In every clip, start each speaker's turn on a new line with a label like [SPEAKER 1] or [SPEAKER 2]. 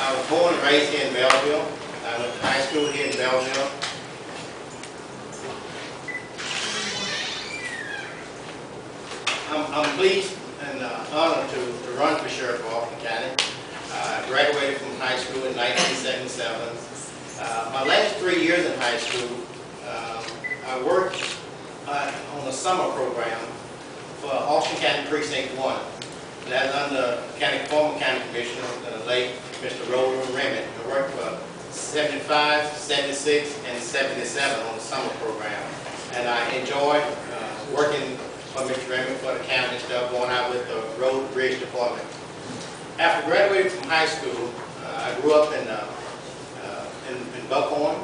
[SPEAKER 1] I was born and raised here in Belleville. I went to high school here in Belleville. I'm pleased and honored to run for sheriff of Austin County. I graduated from high school in 1977. My last 3 years in high school, I worked on a summer program for Austin County Precinct 1. That's under former county commissioner, the late Mr. Roland Remy. I worked for 75, 76, and 77 on the summer program. And I enjoyed working for Mr. Remy for the county stuff, going out with the road bridge department. After graduating from high school, I grew up in Buckhorn.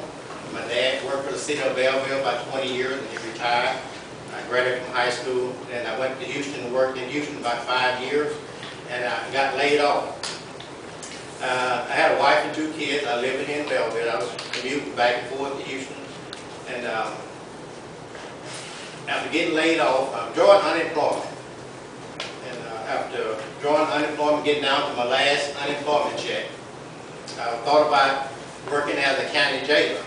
[SPEAKER 1] My dad worked for the city of Belleville about 20 years and he retired. I graduated from high school, and I went to Houston and worked in Houston about 5 years, and I got laid off. I had a wife and 2 kids. I lived here in Belleville. I was commuting back and forth to Houston, and after getting laid off, I joined unemployment. And after drawing unemployment, getting down to my last unemployment check, I thought about working as a county jailer.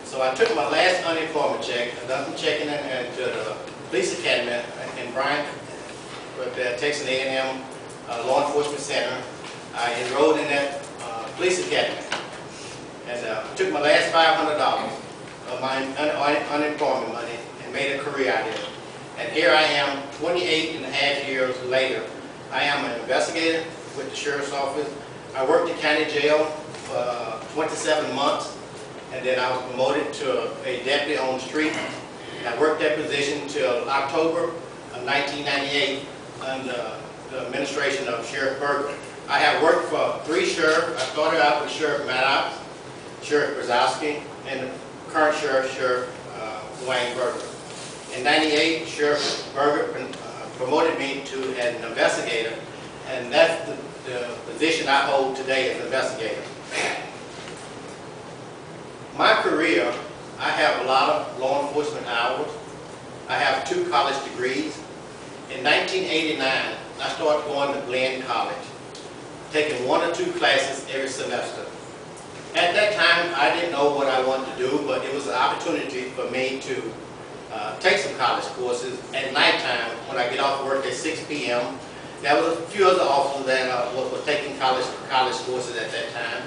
[SPEAKER 1] So I took my last unemployment check, I done some checking into the police academy in Bryant, with the Texas A&M Law Enforcement Center. I enrolled in that police academy, and took my last $500 of my unemployment money and made a career out of it. And here I am, 28 and a half years later. I am an investigator with the sheriff's office. I worked at county jail for 27 months. And then I was promoted to a deputy on the street. And I worked that position till October of 1998 under the administration of Sheriff Berger. I have worked for 3 sheriffs. I started out with Sheriff Maddox, Sheriff Brzezowski, and the current sheriff, Sheriff Wayne Berger. In '98, Sheriff Berger promoted me to an investigator, and that's the position I hold today as investigator. My career, I have a lot of law enforcement hours. I have 2 college degrees. In 1989, I started going to Glenn College, taking 1 or 2 classes every semester. At that time, I didn't know what I wanted to do, but it was an opportunity for me to take some college courses at nighttime when I get off work at 6 p.m. There was a few other officers that were taking college courses at that time.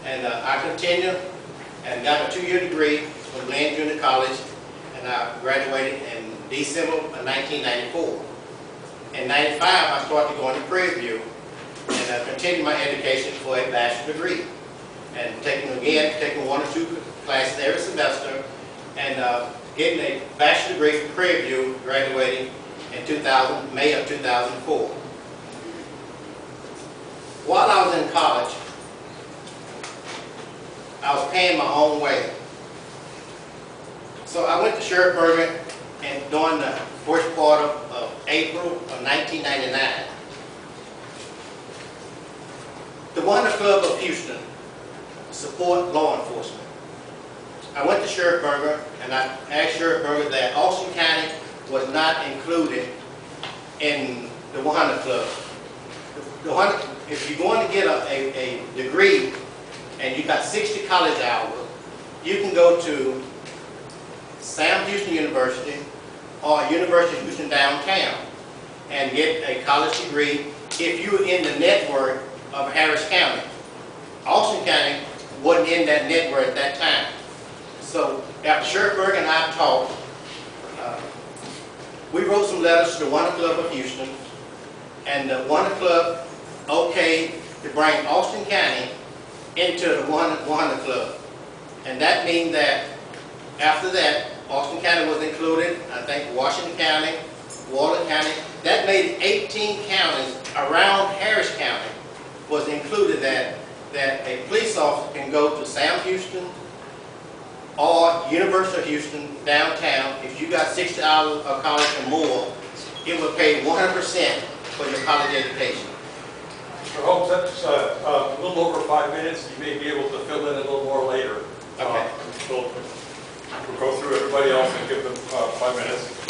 [SPEAKER 1] And I continued and got a 2-year degree from Glenn Junior College, and I graduated in December of 1994. In '95, I started going to Prairie View, and I continued my education for a bachelor's degree, and taking 1 or 2 classes every semester, and getting a bachelor's degree from Prairie View, graduating in May of 2004. While I was in college, I was paying my own way. So I went to Sheriff Berger, and during the first part of April of 1999, the Wonder Club of Houston support law enforcement. I went to Sheriff Berger, and I asked Sheriff Berger that Austin County was not included in the Wonder Club. If you're going to get a degree, and you got 60 college hours, you can go to Sam Houston University or University of Houston downtown and get a college degree if you're in the network of Harris County. Austin County wasn't in that network at that time. So after Sheriff Berger and I talked, we wrote some letters to the Wonder Club of Houston, and the Wonder Club okayed to bring Austin County into the Wonder Club. And that means that after that, Austin County was included, I think Washington County, Walton County. That made 18 counties around Harris County was included that a police officer can go to Sam Houston or University of Houston downtown. If you got 60 hours of college or more, it will pay 100% for your college education.
[SPEAKER 2] Mr. Holmes, that's a little over 5 minutes. You may be able to fill in a little more later.
[SPEAKER 1] Okay.
[SPEAKER 2] We'll go through everybody else and give them 5 minutes.